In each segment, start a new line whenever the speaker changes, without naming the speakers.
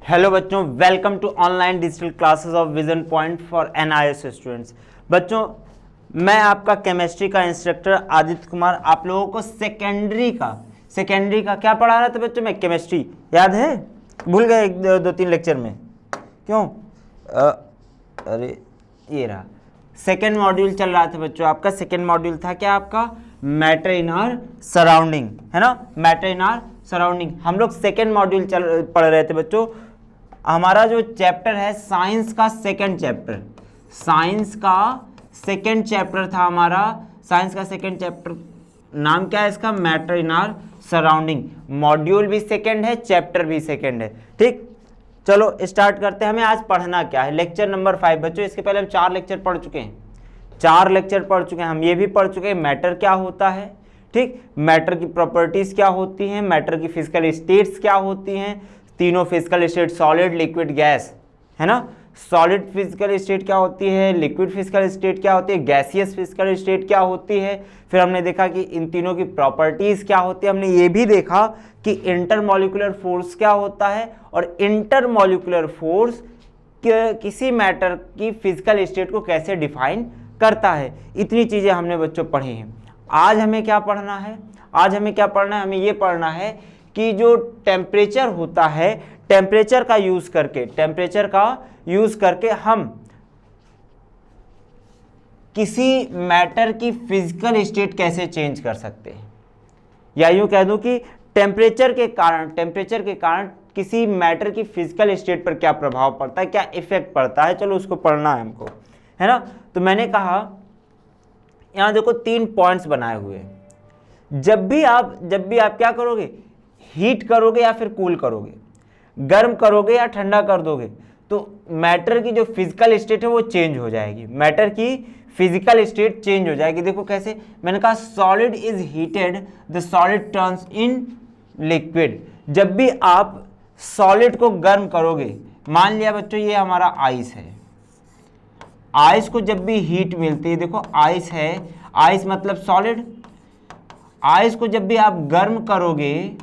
Hello बच्चों, welcome to online digital classes of Vision Point for NIS students. बच्चों, मैं आपका केमिस्ट्री का इंस्ट्रक्टर आदित्य कुमार आप लोगों को सेकेंडरी का क्या पढ़ा रहा था बच्चों? मैं केमिस्ट्री, याद है? भूल गए दो तीन लेक्चर में? क्यों? अरे ये रहा, सेकेंड मॉड्यूल चल रहा था बच्चों। आपका सेकेंड मॉड्यूल था क्या? आपका मैटर इन आवर सराउंडिंग, है ना? मैटर इन आवर सराउंडिंग हम लोग सेकेंड मॉड्यूल पढ़ रहे थे बच्चों। हमारा जो चैप्टर है साइंस का सेकेंड चैप्टर, साइंस का सेकेंड चैप्टर था हमारा। साइंस का सेकेंड चैप्टर नाम क्या है इसका? Matter in our surrounding. Module भी सेकेंड है, चैप्टर भी सेकेंड है। ठीक, चलो स्टार्ट करते हैं। हमें आज पढ़ना क्या है? लेक्चर नंबर 5 बच्चों। इसके पहले हम 4 लेक्चर पढ़ चुके हैं, 4 लेक्चर पढ़ चुके हैं। हम ये भी पढ़ चुके हैं मैटर क्या होता है, ठीक, मैटर की प्रॉपर्टीज क्या होती हैं, मैटर की फिजिकल स्टेट्स क्या होती हैं, तीनों physical state, solid, liquid, gas, है ना? सॉलिड फिजिकल स्टेट क्या होती है, लिक्विड फिजिकल स्टेट क्या होती है, गैसियस फिजिकल स्टेट क्या होती है। फिर हमने देखा कि इन तीनों की प्रॉपर्टीज क्या होती है। हमने ये भी देखा कि इंटरमॉलिक्यूलर फोर्स क्या होता है और इंटरमॉलिक्यूलर फोर्स किसी मैटर की फिजिकल स्टेट को कैसे डिफाइन करता है। इतनी चीजें हमने बच्चों पढ़ी हैं। आज हमें क्या पढ़ना है? आज हमें क्या पढ़ना है? हमें ये पढ़ना है कि जो टेम्परेचर होता है, टेम्परेचर का यूज करके हम किसी मैटर की फिजिकल स्टेट कैसे चेंज कर सकते हैं, या यूं कह दूं कि टेम्परेचर के कारण किसी मैटर की फिजिकल स्टेट पर क्या प्रभाव पड़ता है, क्या इफेक्ट पड़ता है। चलो उसको पढ़ना है हमको, है ना? तो मैंने कहा यहां देखो 3 पॉइंट्स बनाए हुए हैं। जब भी आप क्या करोगे, हीट करोगे या फिर कूल करोगे, गर्म करोगे या ठंडा कर दोगे, तो मैटर की जो फिजिकल स्टेट है वो चेंज हो जाएगी। मैटर की फिजिकल स्टेट चेंज हो जाएगी। देखो कैसे? मैंने कहा solid is heated, the solid turns in liquid. जब भी आप सॉलिड को गर्म करोगे, मान लिया बच्चों ये हमारा आइस है, आइस को जब भी हीट मिलती है, देखो आइस है, आइस मतलब सॉलिड, आइस को जब भी आप गर्म करोगे,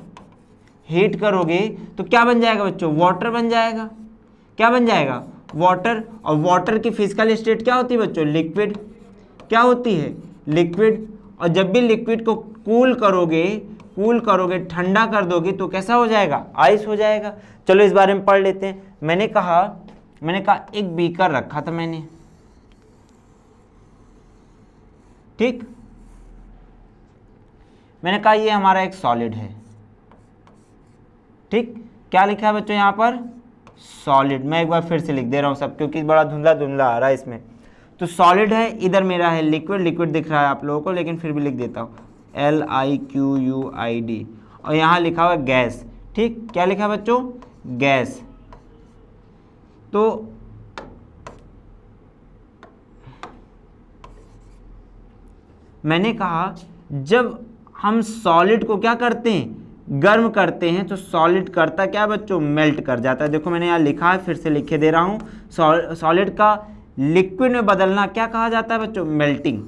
हीट करोगे, तो क्या बन जाएगा बच्चों? वाटर बन जाएगा। क्या बन जाएगा? वाटर। और वाटर की फिजिकल स्टेट क्या होती है बच्चों? लिक्विड। क्या होती है? लिक्विड। और जब भी लिक्विड को कूल करोगे, ठंडा कर दोगे, तो कैसा हो जाएगा? आइस हो जाएगा। चलो इस बारे में पढ़ लेते हैं। मैंने कहा एक बीकर रखा था मैंने, ठीक, मैंने कहा ये हमारा एक सॉलिड है, ठीक। क्या लिखा है बच्चों यहाँ पर? सॉलिड। मैं एक बार फिर से लिख दे रहा हूँ सब, क्योंकि बड़ा धुंधला आ रहा है इसमें। तो सॉलिड है, इधर मेरा है लिक्विड दिख रहा है आप लोगों को, लेकिन फिर भी लिख देता हूँ LIQUID। और यहाँ लिखा हुआ गैस, ठीक। क्या लिखा है बच्चों? गैस। तो मैंने कहा जब हम सॉलिड को क्या करते हैं? गर्म करते हैं, तो सॉलिड करता क्या बच्चों? मेल्ट कर जाता है। देखो मैंने यहाँ लिखा है, फिर से लिखे दे रहा हूँ। सॉलिड का लिक्विड में बदलना क्या कहा जाता है बच्चों? मेल्टिंग,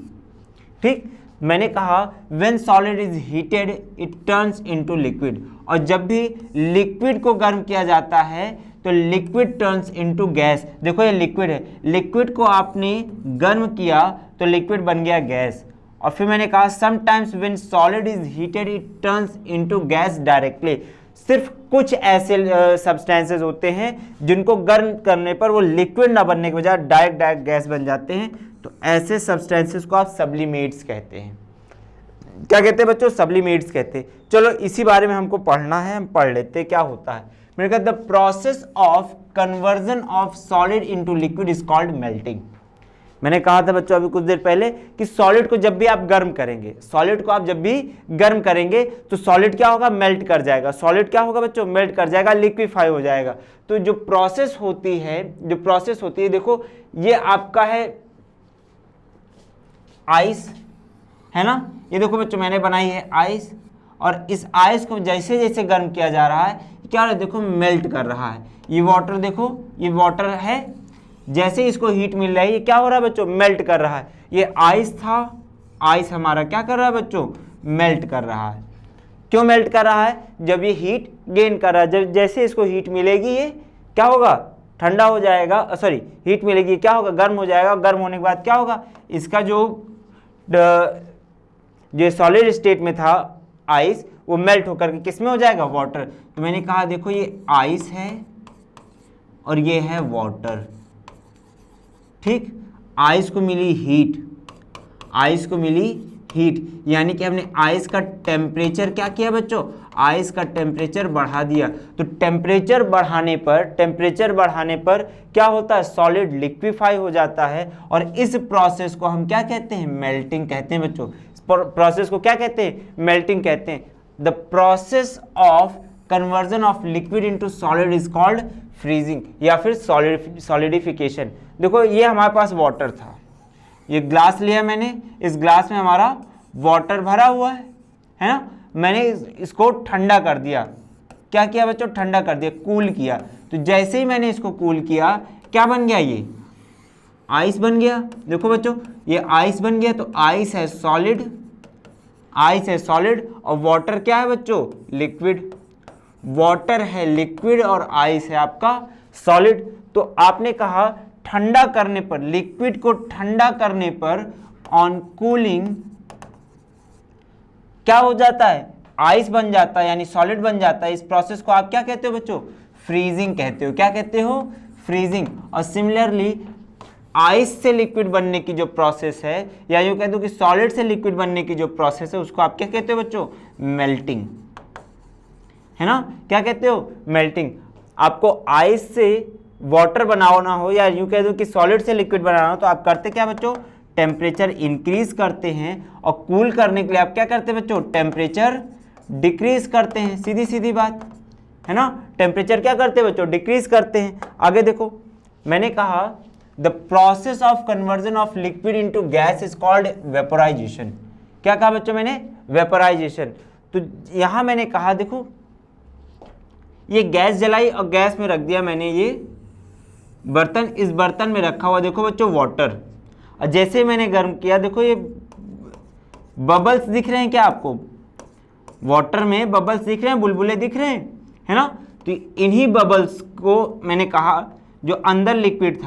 ठीक। मैंने कहा when solid is heated it turns into liquid. और जब भी लिक्विड को गर्म किया जाता है तो लिक्विड टर्न्स इनटू गैस। देखो ये लिक्विड है, लिक्विड को आपने गर्म किया तो लिक्विड बन गया गैस। और फिर मैंने कहा sometimes when solid is heated it turns into gas directly. सिर्फ कुछ ऐसे सब्सटेंसेस होते हैं जिनको गर्म करने पर वो लिक्विड ना बनने के बजाय डायरेक्ट गैस बन जाते हैं, तो ऐसे सब्सटेंसेस को आप सब्लिमेट्स कहते हैं। क्या कहते हैं बच्चों? सब्लिमेट्स कहते हैं। चलो इसी बारे में हमको पढ़ना है, हम पढ़ लेते हैं क्या होता है। मैंने कहा the process of conversion of solid into liquid is called melting. मैंने कहा था बच्चों अभी कुछ देर पहले कि सॉलिड को जब भी आप गर्म करेंगे, तो सॉलिड क्या होगा? मेल्ट कर जाएगा। सॉलिड क्या होगा बच्चों? मेल्ट कर जाएगा, लिक्विफाई हो जाएगा। तो जो प्रोसेस होती है देखो ये आपका है आइस, है ना? ये देखो बच्चों मैंने बनाई है आइस, और इस आइस को जैसे जैसे गर्म किया जा रहा है, क्या हो रहा है? देखो मेल्ट कर रहा है। ये वाटर, देखो ये वाटर है, जैसे इसको हीट मिल रही है ये क्या हो रहा है बच्चों? मेल्ट कर रहा है। ये आइस था, आइस हमारा क्या कर रहा है बच्चों? मेल्ट कर रहा है। क्यों मेल्ट कर रहा है? जब ये हीट गेन कर रहा है, जब जैसे इसको हीट मिलेगी ये क्या होगा, ठंडा हो जाएगा, सॉरी हीट मिलेगी, क्या होगा, गर्म हो जाएगा, गर्म होने के बाद क्या होगा, इसका जो सॉलिड स्टेट में था आइस, वो मेल्ट होकर के किस में हो जाएगा, वाटर। तो मैंने कहा देखो ये आइस है और ये है वाटर, ठीक। आइस को मिली हीट, आइस को मिली हीट, यानी कि हमने आइस का टेम्परेचर क्या किया बच्चों, आइस का टेम्परेचर बढ़ा दिया। तो टेम्परेचर बढ़ाने पर क्या होता है, सॉलिड लिक्विफाई हो जाता है, और इस प्रोसेस को हम क्या कहते हैं, मेल्टिंग कहते हैं बच्चों। प्रोसेस को क्या कहते हैं, मेल्टिंग कहते हैं। The process of conversion of liquid into solid is called freezing या फिर सॉलिडिफिकेशन। देखो ये हमारे पास वाटर था, ये ग्लास लिया मैंने, इस ग्लास में हमारा वाटर भरा हुआ है ना, मैंने इसको ठंडा कर दिया, क्या किया बच्चों, ठंडा कर दिया, कूल किया। तो जैसे ही मैंने इसको कूल किया, क्या बन गया, ये आइस बन गया। देखो बच्चों ये आइस बन गया, तो आइस है सॉलिड, आइस है सॉलिड, और वाटर क्या है बच्चों, लिक्विड। वाटर है लिक्विड और आइस है आपका सॉलिड। तो आपने कहा ठंडा करने पर, लिक्विड को ठंडा करने पर ऑन कूलिंग क्या हो जाता है, आइस बन जाता है, यानी सॉलिड बन जाता है। इस प्रोसेस को आप क्या कहते हो बच्चों, फ्रीजिंग कहते हो। क्या कहते हो, फ्रीजिंग। और सिमिलरली आइस से लिक्विड बनने की जो प्रोसेस है, या यूं कह दो कि सॉलिड से लिक्विड बनने की जो प्रोसेस है, उसको आप क्या कहते हो बच्चों, मेल्टिंग, है ना। क्या कहते हो, मेल्टिंग। आपको आइस से वाटर बनाना हो, या यूं कह दो कि सॉलिड से लिक्विड बनाना हो, तो आप करते क्या बच्चों, टेम्परेचर इंक्रीज करते हैं, और कूल करने के लिए आप क्या करते हैं बच्चों, टेम्परेचर डिक्रीज करते हैं। सीधी सीधी बात है ना, टेम्परेचर क्या करते हैं बच्चों, डिक्रीज करते हैं। आगे देखो, मैंने कहा the process of conversion of liquid into gas is called vaporisation. क्या कहा बच्चों मैंने, वेपोराइजेशन। तो यहां मैंने कहा देखो, ये गैस जलाई और गैस में रख दिया मैंने, ये बर्तन, इस बर्तन में रखा हुआ देखो बच्चों वाटर, और जैसे मैंने गर्म किया, देखो ये बबल्स दिख रहे हैं क्या आपको, वाटर में बबल्स दिख रहे हैं, बुलबुले दिख रहे हैं, है ना। तो इन्हीं बबल्स को मैंने कहा, जो अंदर लिक्विड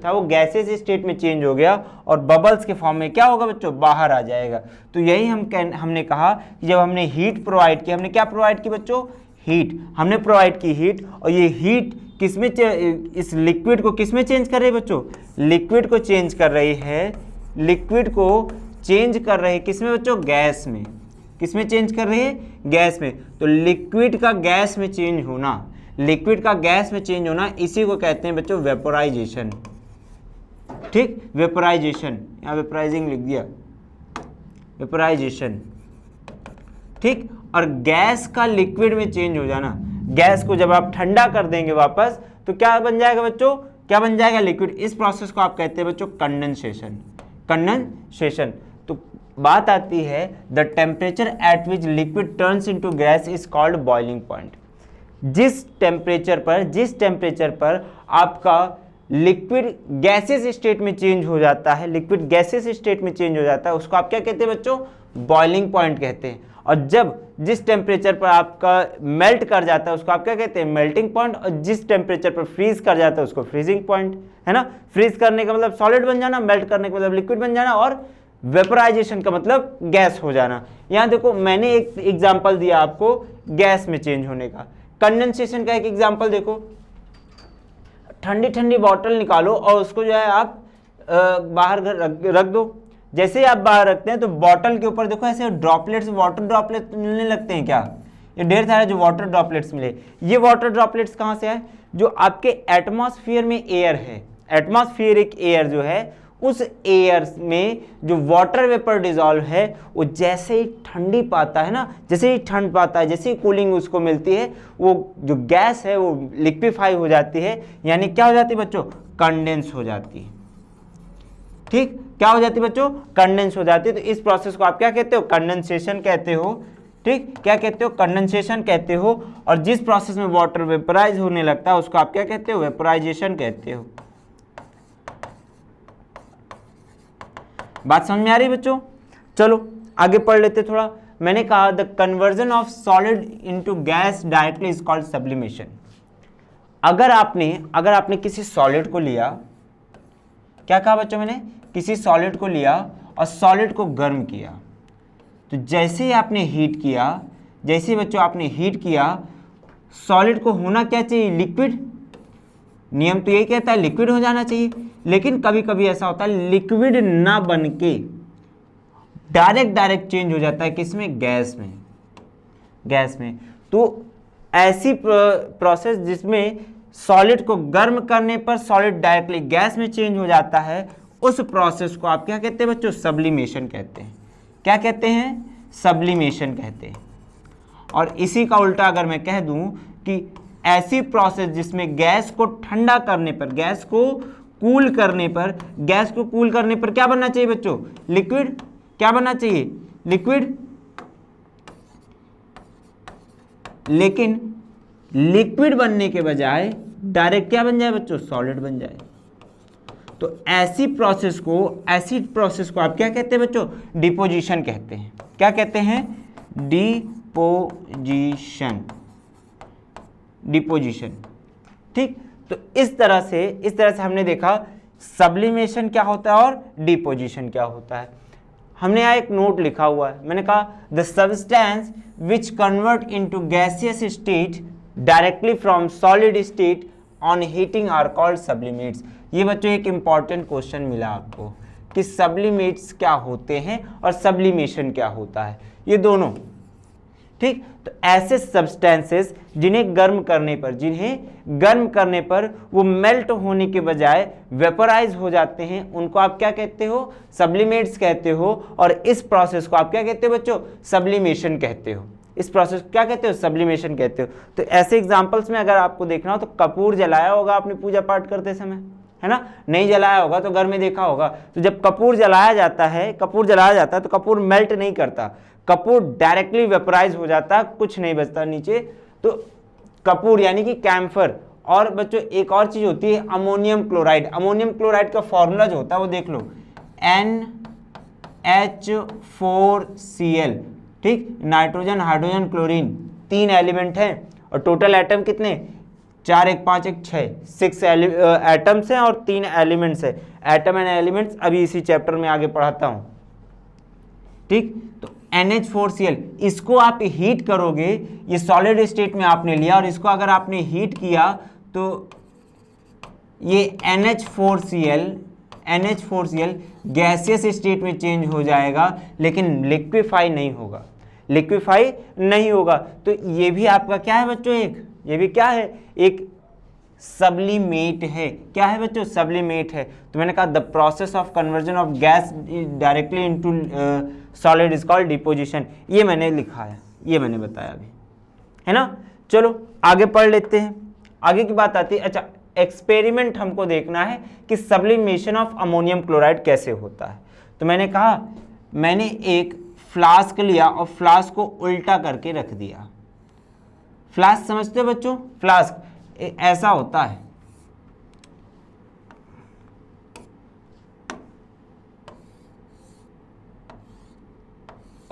था वो गैसेस स्टेट में चेंज हो गया, और बबल्स के फॉर्म में क्या होगा बच्चों, बाहर आ जाएगा। तो यही हमने कहा कि जब हमने हीट प्रोवाइड की, हमने क्या प्रोवाइड की बच्चों, हीट, हमने प्रोवाइड की हीट, और ये हीट किसमें, इस लिक्विड को किसमें चेंज कर रही है बच्चों, लिक्विड को चेंज कर रही है, लिक्विड को चेंज कर रही है किसमें बच्चों, गैस में। किसमें चेंज कर रही है, गैस में। तो लिक्विड का गैस में चेंज होना, लिक्विड का गैस में चेंज होना, इसी को कहते हैं बच्चों वेपोराइजेशन, ठीक। वेपोराइजेशन, यहाँ वेपोराइजिंग लिख दिया, वेपोराइजेशन, ठीक। और गैस का लिक्विड में चेंज हो जाना, गैस को जब आप ठंडा कर देंगे वापस, तो क्या बन जाएगा बच्चों, क्या बन जाएगा, लिक्विड। इस प्रोसेस को आप कहते हैं बच्चों कंडेंसेशन, कंडेंसेशन। तो बात आती है, the temperature at which liquid turns into gas is called boiling point. जिस टेम्परेचर पर आपका लिक्विड गैसेस स्टेट में चेंज हो जाता है, लिक्विड गैसेस स्टेट में चेंज हो जाता है, उसको आप क्या कहते हैं बच्चों, बॉइलिंग पॉइंट कहते हैं। और जब जिस टेम्परेचर पर आपका मेल्ट कर जाता है, उसको आप क्या कहते हैं, मेल्टिंग पॉइंट। और जिस टेम्परेचर पर फ्रीज कर जाता है, उसको फ्रीजिंग पॉइंट, है ना। फ्रीज करने का मतलब सॉलिड बन जाना, मेल्ट करने का मतलब लिक्विड बन जाना, और वेपोराइजेशन का मतलब गैस हो जाना। यहाँ देखो मैंने एक एग्जाम्पल दिया आपको गैस में चेंज होने का। कंडेंसेशन का एक एग्जाम्पल देखो, ठंडी ठंडी बॉटल निकालो और उसको जो है आप बाहर रख दो। जैसे ही आप बाहर रखते हैं तो बॉटल के ऊपर देखो ऐसे ड्रॉपलेट्स, वाटर ड्रॉपलेट्स मिलने लगते हैं। क्या, ये ढेर सारे जो वाटर ड्रॉपलेट्स मिले, ये वाटर ड्रॉपलेट्स कहाँ से आए, जो आपके एटमॉस्फेयर में एयर है, एटमॉस्फेरिक एयर जो है, उस एयर में जो वाटर वेपर डिजॉल्व है, वो जैसे ही ठंडी पाता है ना, जैसे ही ठंड पाता है, जैसे ही कूलिंग उसको मिलती है, वो जो गैस है वो लिक्विफाई हो जाती है, यानी क्या हो जाती है बच्चों, कंडेंस हो जाती है। ठीक, क्या हो जाती है बच्चों, कंडेंस हो जाती है। तो इस प्रोसेस को आप क्या कहते हो, कंडेंसेशन कहते हो। ठीक, क्या कहते हो, कंडेंसेशन कहते हो। और जिस प्रोसेस में वाटर वेपराइज होने लगता है उसको आप क्या कहते हो, वेपराइजेशन कहते हो। बात समझ में आ रही है बच्चों? चलो आगे पढ़ लेते थोड़ा। मैंने कहा the conversion of solid into gas directly is called sublimation. अगर आपने किसी सॉलिड को लिया, क्या कहा बच्चों मैंने, किसी सॉलिड को लिया और सॉलिड को गर्म किया, तो जैसे ही आपने हीट किया, जैसे बच्चों आपने हीट किया, सॉलिड को होना क्या चाहिए, लिक्विड। नियम तो यही कहता है लिक्विड हो जाना चाहिए, लेकिन कभी कभी ऐसा होता है लिक्विड ना बन के डायरेक्ट चेंज हो जाता है किसमें, गैस में। तो ऐसी प्रोसेस जिसमें सॉलिड को गर्म करने पर सॉलिड डायरेक्टली गैस में चेंज हो जाता है, उस प्रोसेस को आप क्या कहते हैं बच्चों, सब्लिमेशन कहते हैं। क्या कहते हैं, सब्लिमेशन कहते हैं। और इसी का उल्टा अगर मैं कह दूं कि ऐसी प्रोसेस जिसमें गैस को ठंडा करने पर, गैस को कूल करने पर क्या बनना चाहिए बच्चों, लिक्विड। क्या बनना चाहिए, लिक्विड। लेकिन लिक्विड बनने के बजाय डायरेक्ट क्या बन जाए बच्चों, सॉलिड बन जाए। तो ऐसी प्रोसेस को आप क्या कहते हैं बच्चों, डिपोजिशन कहते हैं। क्या कहते हैं, डिपोजिशन। ठीक, तो इस तरह से हमने देखा सब्लिमेशन क्या होता है और डिपोजिशन क्या होता है। हमने यहाँ एक नोट लिखा हुआ है, मैंने कहा the substance which convert into gaseous state directly from solid state on heating are called sublimates. ये बच्चों एक इंपॉर्टेंट क्वेश्चन मिला आपको कि सब्लिमेट्स क्या होते हैं और सब्लिमेशन क्या होता है, ये दोनों। ठीक, तो ऐसे सब्सटेंसेस जिन्हें गर्म करने पर वो मेल्ट होने के बजाय वेपोराइज हो जाते हैं, उनको आप क्या कहते हो, सब्लिमेट्स कहते हो। और इस प्रोसेस को आप क्या कहते हो बच्चों, सब्लिमेशन कहते हो। इस प्रोसेस को क्या कहते हो, सब्लिमेशन कहते हो। तो ऐसे एग्जांपल्स में अगर आपको देखना हो तो कपूर जलाया होगा आपने पूजा पाठ करते समय, है ना, नहीं जलाया होगा तो घर में देखा होगा। तो जब कपूर जलाया जाता है तो कपूर मेल्ट नहीं करता, कपूर डायरेक्टली वेपोराइज हो जाता, कुछ नहीं बचता नीचे। तो कपूर यानी कि कैम्फर। और बच्चों एक और चीज होती है अमोनियम क्लोराइड। अमोनियम क्लोराइड का फॉर्मूला जो होता है वो देख लो, NH4Cl। ठीक, नाइट्रोजन, हाइड्रोजन, क्लोरीन, 3 एलिमेंट हैं और टोटल एटम कितने, 4 1 5 1 6 एटम्स हैं और 3 एलिमेंट्स हैं। एटम एंड एलिमेंट्स अभी इसी चैप्टर में आगे पढ़ाता हूं। ठीक, तो NH4Cl, इसको आप हीट करोगे, ये सॉलिड स्टेट में आपने लिया और इसको अगर आपने हीट किया तो ये NH4Cl गैसियस स्टेट में चेंज हो जाएगा, लेकिन लिक्विफाई नहीं होगा। तो ये भी आपका क्या है बच्चों, ये भी क्या है, एक सब्लिमेट है। क्या है बच्चों, सब्लिमेट है। तो मैंने कहा the process of conversion of gas directly into solid is called deposition. ये मैंने लिखा है, ये मैंने बताया अभी, है ना। चलो आगे पढ़ लेते हैं, आगे की बात आती है। अच्छा, एक्सपेरिमेंट हमको देखना है कि सब्लिमेशन ऑफ अमोनियम क्लोराइड कैसे होता है। तो मैंने कहा मैंने एक फ्लास्क लिया और फ्लास्क को उल्टा करके रख दिया। फ्लास्क समझते हो बच्चों, फ्लास्क ऐसा होता है,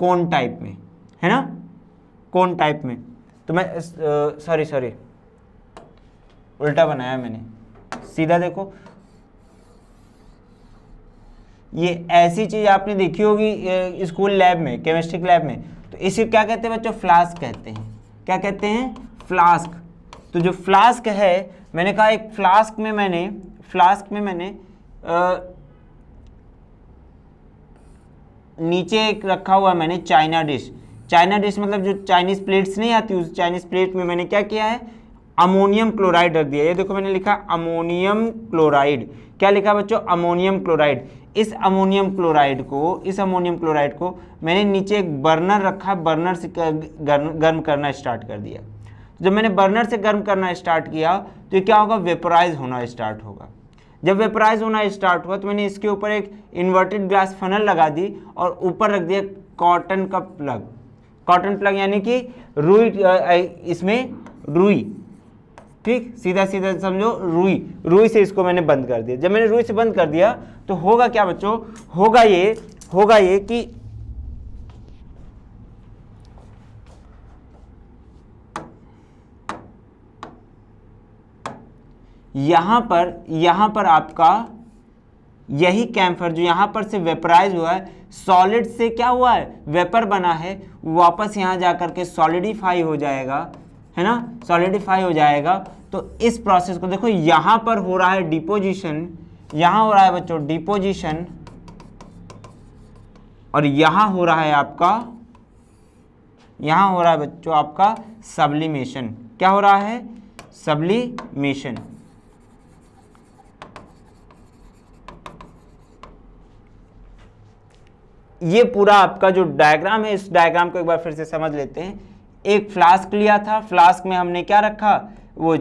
कोन टाइप में, है ना, कोन टाइप में। तो मैं सॉरी उल्टा बनाया मैंने, सीधा देखो। ये ऐसी चीज आपने देखी होगी स्कूल लैब में, केमिस्ट्री लैब में। तो इसे क्या कहते हैं बच्चों, फ्लास्क कहते हैं। क्या कहते हैं, फ्लास्क। तो जो फ्लास्क है, मैंने कहा एक फ्लास्क में मैंने नीचे एक रखा हुआ मैंने चाइना डिश मतलब जो चाइनीज प्लेट्स नहीं आती, उस चाइनीज प्लेट में मैंने क्या किया है, अमोनियम क्लोराइड रख दिया। ये देखो मैंने लिखा अमोनियम क्लोराइड। क्या लिखा बच्चों, अमोनियम क्लोराइड। इस अमोनियम क्लोराइड को मैंने नीचे एक बर्नर रखा, बर्नर से गर्म करना स्टार्ट कर दिया। जब मैंने बर्नर से गर्म करना स्टार्ट किया तो ये क्या होगा, वेपोराइज होना स्टार्ट होगा। जब वेपोराइज होना स्टार्ट हुआ तो मैंने इसके ऊपर एक इन्वर्टेड ग्लास फनल लगा दी और ऊपर रख दिया कॉटन प्लग यानी कि रुई, इसमें रुई। ठीक, सीधा समझो, रुई से इसको मैंने बंद कर दिया। जब मैंने रुई से बंद कर दिया तो होगा क्या बच्चों, होगा ये कि यहाँ पर आपका यही कैम्फर जो यहाँ पर से वेपराइज हुआ है, सॉलिड से क्या हुआ है, वेपर बना है, वापस यहाँ जा कर के सॉलिडिफाई हो जाएगा, है ना, सॉलिडिफाई हो जाएगा। तो इस प्रोसेस को देखो, यहाँ पर हो रहा है डिपोजिशन, यहाँ हो रहा है बच्चों डिपोजिशन, और यहाँ हो रहा है आपका, यहाँ हो रहा है बच्चों आपका सब्लिमेशन। क्या हो रहा है, सब्लिमेशन। ये पूरा आपका जो डायग्राम है, इस डायग्राम को एक बार फिर से समझ लेते हैं। एक फ्लास्क लिया था, फ्लास्क में हमने क्या रखा, वो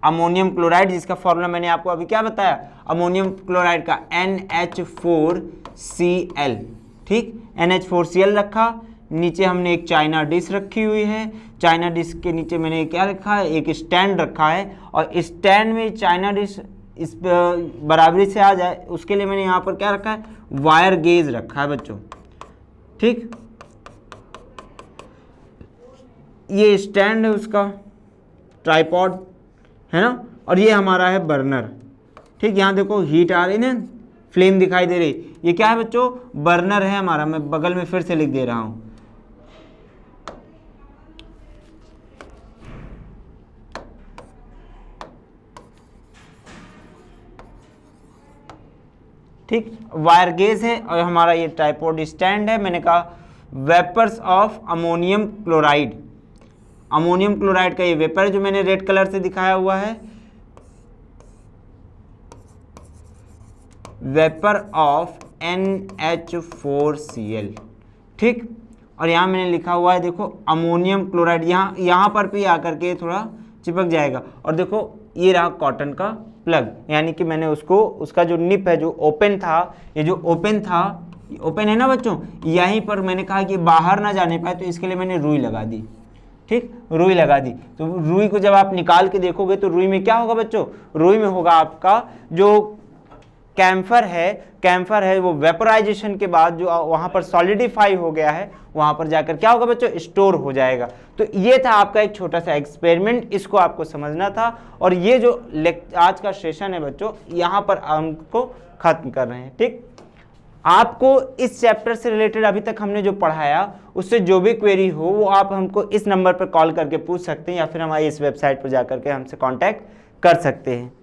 अमोनियम क्लोराइड, जिसका फॉर्मूला मैंने आपको अभी क्या बताया, अमोनियम क्लोराइड का NH4Cl, ठीक, NH4Cl रखा। नीचे हमने एक चाइना डिश रखी हुई है, चाइना डिश के नीचे मैंने क्या रखा है, एक स्टैंड रखा है, और स्टैंड में चाइना डिश इस बराबरी से आ जाए उसके लिए मैंने यहाँ पर क्या रखा है, वायर गेज रखा है बच्चों, ठीक। ये स्टैंड है उसका, ट्राइपॉड है ना, और ये हमारा है बर्नर, ठीक। यहाँ देखो हीट आ रही ना, फ्लेम दिखाई दे रही, ये क्या है बच्चों, बर्नर है हमारा। मैं बगल में फिर से लिख दे रहा हूँ, ठीक, वायर गेज है, और हमारा ये ट्राइपॉड स्टैंड है। मैंने कहा vapours of ammonium chloride, ammonium chloride का ये वेपर जो मैंने रेड कलर से दिखाया हुआ है, वेपर ऑफ NH4Cl, ठीक। और यहाँ मैंने लिखा हुआ है देखो अमोनियम क्लोराइड, यहाँ पर भी आकर के थोड़ा चिपक जाएगा। और देखो ये रहा कॉटन का प्लग, यानी कि मैंने उसका जो निप है, जो ओपन था, ये जो ओपन था, ओपन है ना बच्चों, यहीं पर मैंने कहा कि बाहर ना जाने पाए, तो इसके लिए मैंने रुई लगा दी, ठीक, रुई लगा दी। तो रुई को जब आप निकाल के देखोगे तो रुई में क्या होगा बच्चों, रुई में होगा आपका जो कैम्फर है वो वेपोराइजेशन के बाद जो वहाँ पर सॉलिडिफाई हो गया है, वहाँ पर जाकर क्या होगा बच्चों, स्टोर हो जाएगा। तो ये था आपका एक छोटा सा एक्सपेरिमेंट, इसको आपको समझना था। और ये जो आज का सेशन है बच्चों, यहाँ पर हमको खत्म कर रहे हैं, ठीक। आपको इस चैप्टर से रिलेटेड अभी तक हमने जो पढ़ाया, उससे जो भी क्वेरी हो वो आप हमको इस नंबर पर कॉल करके पूछ सकते हैं, या फिर हमारी इस वेबसाइट पर जाकर के हमसे कांटेक्ट कर सकते हैं।